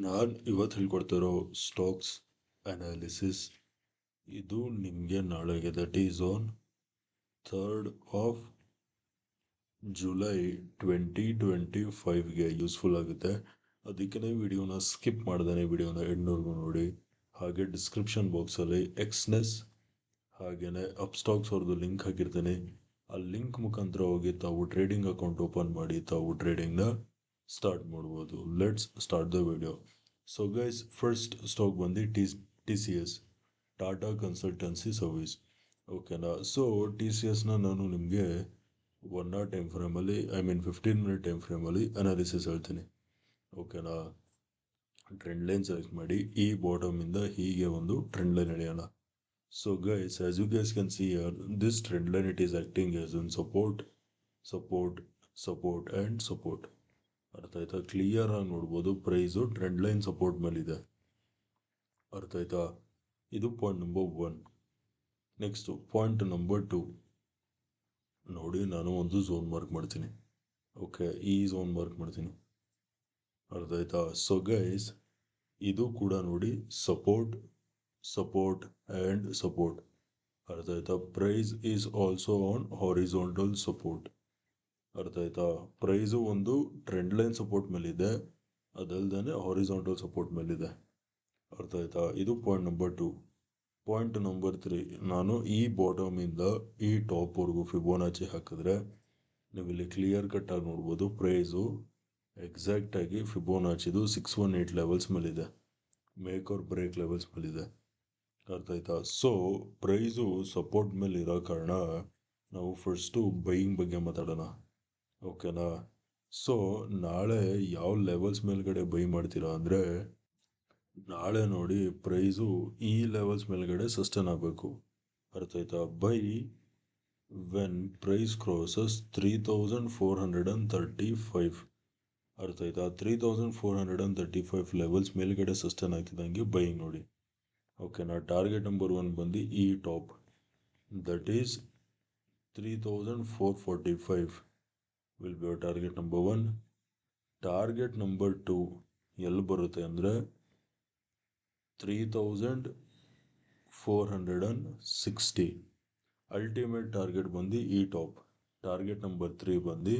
ನಾನು ಇವತ್ತು ಹೇಳ್ಕೊಡ್ತಾ ಇರೋ ಸ್ಟಾಕ್ಸ್ ಅನಾಲಿಸಿಸ್ ಇದು ನಿಮಗೆ ನಾಳೆಗೆ that is on 3rd of July 2025ಗೆ ಯೂಸ್ಫುಲ್ ಆಗುತ್ತೆ. ಅದಕ್ಕೆ ವಿಡಿಯೋನ ಸ್ಕಿಪ್ ಮಾಡ್ದೇ ವಿಡಿಯೋನ ಎಂಡ್ವರೆಗೂ ನೋಡಿ. ಹಾಗೆ ಡಿಸ್ಕ್ರಿಪ್ಷನ್ ಬಾಕ್ಸಲ್ಲಿ ಎಕ್ಸ್ನೆಸ್ ಹಾಗೆಯೇ ಅಪ್ಸ್ಟಾಕ್ಸ್ ಅವ್ರದ್ದು ಲಿಂಕ್ ಹಾಕಿರ್ತೀನಿ. ಆ ಲಿಂಕ್ ಮುಖಾಂತರ ಹೋಗಿ ತಾವು ಟ್ರೇಡಿಂಗ್ ಅಕೌಂಟ್ ಓಪನ್ ಮಾಡಿ ತಾವು ಟ್ರೇಡಿಂಗ್ನ ಸ್ಟಾರ್ಟ್ ಮಾಡ್ಬೋದು. Let's start the video. So guys, first stock ಬಂದು T C S, Tata Consultancy Service. ಓಕೆನಾ. ಸೊ ಟಿ ಸಿ ಎಸ್ನ ನಾನು ನಿಮಗೆ 1 hour ಟೈಮ್ ಫ್ರೇಮಲ್ಲಿ 15 minute ಟೈಮ್ ಫ್ರೇಮಲ್ಲಿ ಅನಾಲಿಸಿಸ್ ಹೇಳ್ತೀನಿ. ಓಕೆನಾ. ಟ್ರೆಂಡ್ ಲೈನ್ ಸೆಲೆಕ್ಟ್ ಮಾಡಿ ಈ ಬಾಟಮಿಂದ ಹೀಗೆ ಒಂದು ಟ್ರೆಂಡ್ ಲೈನ್ ಎಳೆಯೋಣ. So guys, as you guys can see here, this trend line it is acting as in support and support. ಅರ್ಥ ಆಯ್ತಾ? ಕ್ಲಿಯರ್ ಆಗಿ ನೋಡ್ಬೋದು ಪ್ರೈಸು ಟ್ರೆಂಡ್ ಲೈನ್ ಸಪೋರ್ಟ್ ಮೇಲಿದೆ. ಅರ್ಥ ಆಯ್ತಾ? ಇದು point number 1. Next point number 2 ನೋಡಿ, ನಾನು ಒಂದು ಝೋನ್ ಮಾರ್ಕ್ ಮಾಡ್ತೀನಿ. ಓಕೆ, ಈ ಝೋನ್ ಮಾರ್ಕ್ ಮಾಡ್ತೀನಿ. ಅರ್ಥ ಆಯ್ತಾ? ಸೊ ಗೈಸ್, ಇದು ಕೂಡ ನೋಡಿ ಸಪೋರ್ಟ್ and support. ಅರ್ಥ ಆಯ್ತಾ? Price is also on horizontal support. ಅರ್ಥ ಆಯ್ತಾ? ಪ್ರೈಸು ಒಂದು ಟ್ರೆಂಡ್ ಲೈನ್ ಸಪೋರ್ಟ್ ಮೇಲಿದೆ, ಅದಲ್ದೇ ಹಾರಿಜಾಂಟಲ್ ಸಪೋರ್ಟ್ ಮೇಲಿದೆ. ಅರ್ಥ ಆಯ್ತಾ? ಇದು ಪಾಯಿಂಟ್ ನಂಬರ್ 2. ಪಾಯಿಂಟ್ ನಂಬರ್ 3, ನಾನು ಈ ಬಾಟಮಿಂದ ಈ ಟಾಪ್ವರೆಗೂ ಫಿಬೋನಾಚಿ ಹಾಕಿದ್ರೆ ನೀವು ಇಲ್ಲಿ ಕ್ಲಿಯರ್ ಕಟ್ ಆಗಿ ನೋಡ್ಬೋದು ಪ್ರೈಸು ಎಕ್ಸಾಕ್ಟಾಗಿ ಫಿಬೋನಾಚಿದು 618 ಲೆವೆಲ್ಸ್ ಮೇಲಿದೆ, ಮೇಕ್ ಆರ್ ಬ್ರೇಕ್ ಲೆವೆಲ್ಸ್ ಮೇಲಿದೆ. ಅರ್ಥ ಆಯ್ತಾ? ಸೊ ಪ್ರೈಸು ಸಪೋರ್ಟ್ ಮೇಲೆ ಇರೋ ಕಾರಣ ನಾವು ಫಸ್ಟು ಬೈಯಿಂಗ್ ಬಗ್ಗೆ ಮಾತಾಡೋಣ. ಓಕೆನಾ. ಸೊ ನಾಳೆ ಯಾವ ಲೆವೆಲ್ಸ್ ಮೇಲ್ಗಡೆ ಬೈ ಮಾಡ್ತೀರಾ ಅಂದರೆ, ನಾಳೆ ನೋಡಿ ಪ್ರೈಸು ಈ ಲೆವೆಲ್ಸ್ ಮೇಲ್ಗಡೆ ಸಸ್ಟೇನ್ ಆಗಬೇಕು. ಅರ್ಥ ಆಯ್ತಾ? Buy when price crosses 3435. ಅರ್ಥ ಆಯ್ತಾ? 3435 ಲೆವೆಲ್ಸ್ ಮೇಲ್ಗಡೆ ಸಸ್ಟೇನ್ ಆಗ್ತಿದ್ದಂಗೆ ಬೈಯಿಂಗ್ ನೋಡಿ. ಓಕೆನಾ. ಟಾರ್ಗೆಟ್ ನಂಬರ್ 1 ಬಂದು ಈ top, that is 3445 will be our target number 1. Target number 2 ಎಲ್ಲಿ ಬರುತ್ತೆ ಅಂದರೆ 3460. ಅಲ್ಟಿಮೇಟ್ ಟಾರ್ಗೆಟ್ ಬಂದು ಈ ಟಾಪ್. ಟಾರ್ಗೆಟ್ ನಂಬರ್ 3 ಬಂದು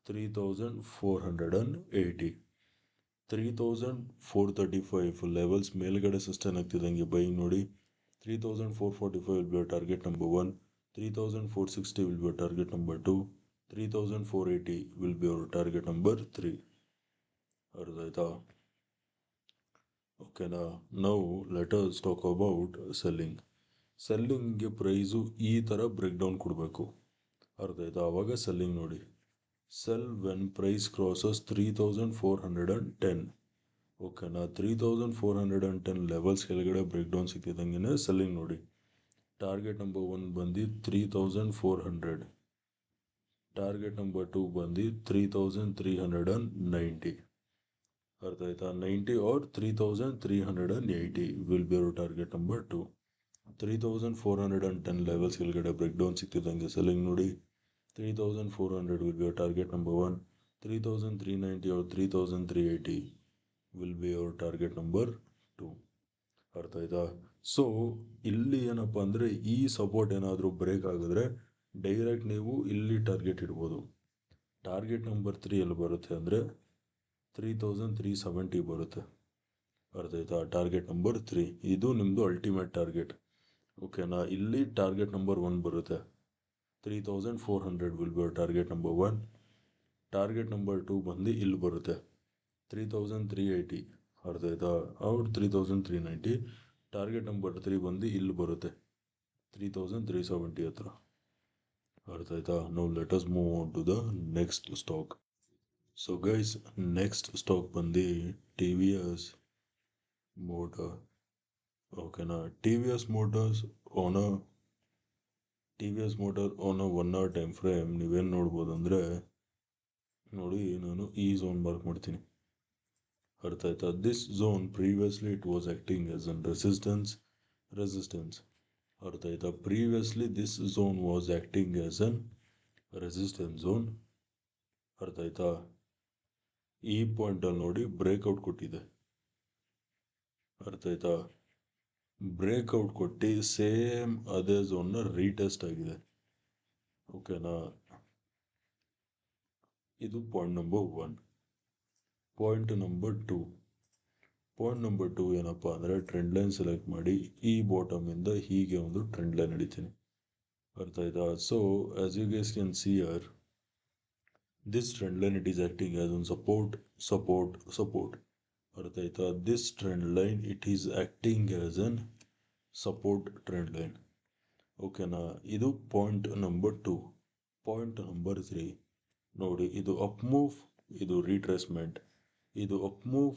3480. 3435 ಲೆವೆಲ್ಸ್ ಮೇಲ್ಗಡೆ ಸಸ್ಟೇನ್ ಆಗ್ತಿದ್ದಂಗೆ ಬೈಯಿಂಗ್ ನೋಡಿ. 3445 will be target number 1. 3460 will be target number 2. 3480 will be our target number 3. ಅರ್ಥ ಆಯ್ತಾ? ಓಕೆನಾ. Now let us talk about selling. ಸೆಲ್ಲಿಂಗ್ಗೆ ಪ್ರೈಸು ಈ ಥರ ಬ್ರೇಕ್ ಡೌನ್ ಕೊಡಬೇಕು. ಅರ್ಥ ಆಯ್ತಾ? ಆವಾಗ ಸೆಲ್ಲಿಂಗ್ ನೋಡಿ. Sell when price crosses 3410. ಓಕೆನಾ. 3410 ಲೆವೆಲ್ಸ್ ಕೆಳಗಡೆ ಬ್ರೇಕ್ ಡೌನ್ ಸಿಕ್ಕಿದಂಗೆ ಸೆಲ್ಲಿಂಗ್ ನೋಡಿ. ಟಾರ್ಗೆಟ್ ನಂಬರ್ 1 ಬಂದು 3400. ಟಾರ್ಗೆಟ್ ನಂಬರ್ 2 ಬಂದು 3390. ಅರ್ಥ ಆಯ್ತಾ? 90 or 3380 will be our target number 2. 3410 levels ಕೆಳಗಡೆ ಬ್ರೇಕ್ ಡೌನ್ ಸಿಕ್ತಿದ್ದಂಗೆ ಸೆಲ್ಲಿಂಗ್ ನೋಡಿ. 3400 will be your target number 1. 3390 or 3380 will be your target number 2. ಅರ್ಥ ಆಯ್ತಾ? ಸೊ ಇಲ್ಲಿ ಏನಪ್ಪ ಅಂದರೆ, ಈ ಸಪೋರ್ಟ್ ಏನಾದರೂ ಬ್ರೇಕ್ ಆಗಿದ್ರೆ ಡೈರೆಕ್ಟ್ ನೀವು ಇಲ್ಲಿ ಟಾರ್ಗೆಟ್ ಇಡ್ಬೋದು. ಟಾರ್ಗೆಟ್ ನಂಬರ್ 3 ಎಲ್ಲಿ ಬರುತ್ತೆ ಅಂದರೆ 3370 ಬರುತ್ತೆ. ಅರ್ಥ ಆಯ್ತಾ? ಟಾರ್ಗೆಟ್ ನಂಬರ್ 3 ಇದು ನಿಮ್ಮದು ಅಲ್ಟಿಮೇಟ್ ಟಾರ್ಗೆಟ್. ಓಕೆನಾ. ಇಲ್ಲಿ ಟಾರ್ಗೆಟ್ ನಂಬರ್ 1 ಬರುತ್ತೆ. 3400 will be our target number 1. Target number 2 ಬಂದು ಇಲ್ಲಿ ಬರುತ್ತೆ 3380. ಅರ್ಥ ಆಯ್ತಾ? ಔಟ್ 3390. ಟಾರ್ಗೆಟ್ ನಂಬರ್ 3 ಬಂದು ಇಲ್ಲಿ ಬರುತ್ತೆ 3370 ಹತ್ರ. ಅರ್ಥ ಆಯ್ತಾ? Now let us move on to the next stock. So guys, next stock ಬಂದು ಟಿ ವಿ ಎಸ್ ಮೋಟರ್. ಓಕೆನಾ. ಟಿ ವಿ ಎಸ್ ಮೋಟರ್ ಆನ್ 1 hour ಟೈಮ್ ಫ್ರೇಮ್ ನೀವೇನು ನೋಡ್ಬೋದು ಅಂದರೆ, ನೋಡಿ ನಾನು ಈ ಝೋನ್ ಮಾರ್ಕ್ ಮಾಡ್ತೀನಿ. ಅರ್ಥ ಆಯ್ತಾ? This zone previously it was acting as an resistance. ಅರ್ಥ ಆಯ್ತಾ? Previously this zone was acting as an resistance zone. ಅರ್ಥ ಆಯ್ತಾ? ಈ ಪಾಯಿಂಟಲ್ಲಿ ನೋಡಿ ಬ್ರೇಕ್ಔಟ್ ಕೊಟ್ಟಿದೆ. ಅರ್ಥ ಆಯ್ತಾ? ಬ್ರೇಕ್ಔಟ್ ಕೊಟ್ಟು ಸೇಮ್ ಅದೇ ಝೋನ್ನ ರೀಟೆಸ್ಟ್ ಆಗಿದೆ. ಓಕೆನಾ? ಇದು point number 1. Point number 2. Point number 2 ಏನಪ್ಪ ಅಂದರೆ, ಟ್ರೆಂಡ್ ಲೈನ್ ಸೆಲೆಕ್ಟ್ ಮಾಡಿ ಈ ಬಾಟಮಿಂದ ಹೀಗೆ ಒಂದು ಟ್ರೆಂಡ್ ಲೈನ್ ಹಿಡಿತೀನಿ. ಅರ್ಥ ಆಯ್ತಾ? So as you guys can see here, this trend line, it is acting as on support. ಅರ್ಥ ಆಯ್ತಾ? This trend line, it is acting as an support trend line. ಓಕೆನಾ? ಇದು ಪಾಯಿಂಟ್ ನಂಬರ್ 2. ಪಾಯಿಂಟ್ ನಂಬರ್ 3 ನೋಡಿ, ಇದು up move, ಇದು retracement, ಇದು up move,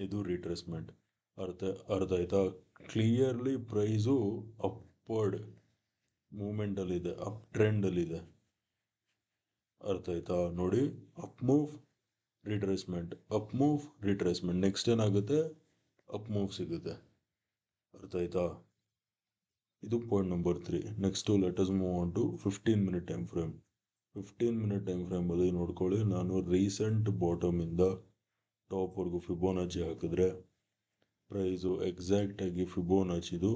ಇದು retracement. ಅರ್ಥ ಆಯ್ತಾ? ಕ್ಲಿಯರ್ಲಿ ಪ್ರೈಸು ಅಪ್ವರ್ಡ್ ಮೂಮೆಂಟಲ್ಲಿದೆ, ಅಪ್ ಟ್ರೆಂಡಲ್ಲಿದೆ. ಅರ್ಥ ಆಯ್ತಾ? ನೋಡಿ, up move, retracement, up move, retracement. Next ಏನಾಗುತ್ತೆ? ಅಪ್ ಮೂವ್ ಸಿಗುತ್ತೆ. ಅರ್ಥ ಆಯ್ತಾ? ಇದು point number 3. Next let us move on to 15 minute time frame. 15 minute time ಫ್ರೇಮಲ್ಲಿ ನೋಡ್ಕೊಳ್ಳಿ, ನಾನು ರೀಸೆಂಟ್ ಬಾಟಮಿಂದ ಟಾಪ್ವರೆಗೂ ಫಿಬೋನಾಚಿ ಹಾಕಿದ್ರೆ ಪ್ರೈಸು ಎಕ್ಸಾಕ್ಟಾಗಿ ಫಿಬೋನಾಚಿದು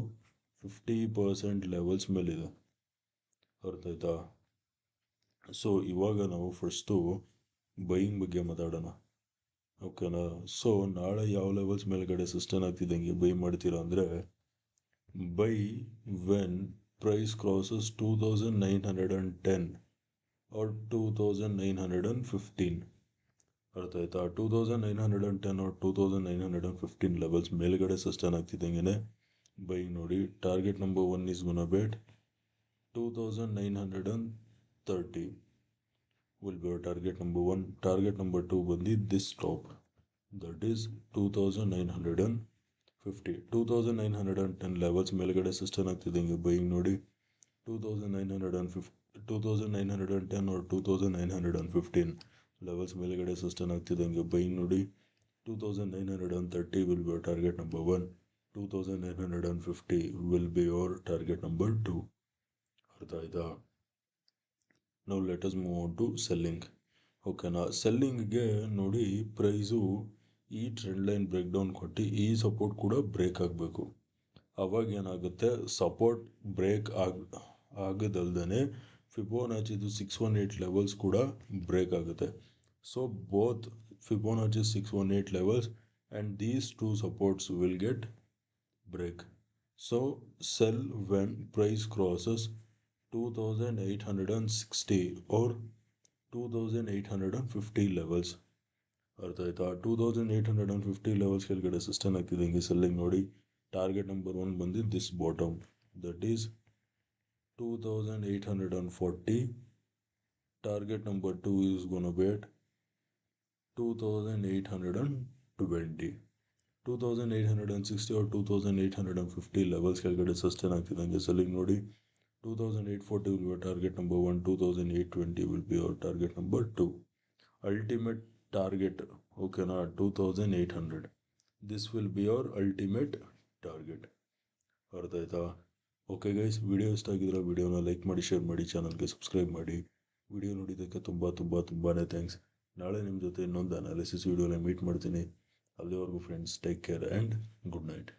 50% ಲೆವೆಲ್ಸ್ ಮೇಲಿದೆ. ಅರ್ಥ ಆಯ್ತಾ? ಸೊ ಇವಾಗ ನಾವು ಫಸ್ಟು ಬೈಯಿಂಗ್ ಬಗ್ಗೆ ಮಾತಾಡೋಣ. ಓಕೆನಾ? ಸೊ ನಾಳೆ ಯಾವ ಲೆವೆಲ್ಸ್ ಮೇಲ್ಗಡೆ ಸಸ್ಟೈನ್ ಆಗ್ತಿದ್ದಂಗೆ ಬೈ ಮಾಡ್ತೀರಾ ಅಂದರೆ, buy when price crosses 2910 or 2915. ಅರ್ಥ ಆಯ್ತಾ? 2910 ಆರ್ 2915 ಲೆವೆಲ್ಸ್ ಮೇಲ್ಗಡೆ ಸಸ್ಟೈನ್ ಆಗ್ತಿದ್ದಂಗೆ ಬೈ ನೋಡಿ. Target number 1 is gonna be at 2930 will be our target number 1. Target number 2 ಬಂದು this top, that is 2950. 2910 levels ಮೇಲ್ಗಡೆ ಸಸ್ಟೈನ್ ಆಗ್ತಿದ್ದಂಗೆ ಬೈಯಿಂಗ್ ನೋಡಿ. 2910 or 2915 ಲೆವೆಲ್ಸ್ ಮೇಲ್ಗಡೆ ಸಸ್ಟೈನ್ ಆಗ್ತಿದ್ದಂಗೆ ಬೈಯಿಂಗ್ ನೋಡಿ. 2930 will be our target number 1. 2950 will be your target number 2. ಅರ್ಥ ಆಯ್ತಾ? Now let us move on to selling. ಓಕೆನಾ? ಸೆಲ್ಲಿಂಗ್ಗೆ ನೋಡಿ, ಪ್ರೈಸು ಈ ಟ್ರೆಂಡ್ ಲೈನ್ ಬ್ರೇಕ್ ಡೌನ್ ಕೊಟ್ಟು ಈ ಸಪೋರ್ಟ್ ಕೂಡ ಬ್ರೇಕ್ ಆಗಬೇಕು. ಅವಾಗ ಏನಾಗುತ್ತೆ? ಸಪೋರ್ಟ್ ಬ್ರೇಕ್ ಆಗದಲ್ದೇ ಫಿಬೋನಾಚಿದು 618 ಲೆವೆಲ್ಸ್ ಕೂಡ ಬ್ರೇಕ್ ಆಗುತ್ತೆ. So both Fibonacci 618 levels and these two supports will get break. So sell when price crosses 2860 or 2850 levels. ಅರ್ಥ ಆಯ್ತಾ? 2850 ಲೆವೆಲ್ಸ್ ಕೆಳಗಡೆ ಸಸ್ಟೈನ್ ಆಗ್ತಿದೆ ಹಿಂಗೆ ಸೆಲ್ಲಿಂಗ್ ನೋಡಿ. ಟಾರ್ಗೆಟ್ ನಂಬರ್ 1 ಬಂದು this bottom, that is 2840. Target number 2 is ಗೋನ bait 2820. 2860 or 2850 levels ಕೆಳಗಡೆ sustain ಆಗ್ತಿದ್ದಂಗೆ selling ನೋಡಿ. 2840 will be our target number 1. 2820 will be our target number 2. Ultimate target, okay na, 2800. This will be our ultimate target. ಅರ್ಥ ಆಯ್ತಾ? Okay guys, video ಇಷ್ಟ ಆಗಿದ್ರೆ ವಿಡಿಯೋನ like ಮಾಡಿ, share ಮಾಡಿ, ಚಾನಲ್ಗೆ ಸಬ್ಸ್ಕ್ರೈಬ್ ಮಾಡಿ. ವಿಡಿಯೋ ನೋಡಿದ್ದಕ್ಕೆ ತುಂಬಾ ಥ್ಯಾಂಕ್ಸ್. ನಾಳೆ ನಿಮ್ಮ ಜೊತೆ ಇನ್ನೊಂದು ಅನಾಲಿಸಿಸ್ ವಿಡಿಯೋಲಿ ಮೀಟ್ ಮಾಡ್ತೀನಿ. ಅಲ್ಲಿವರೆಗೂ friends, take care and good night.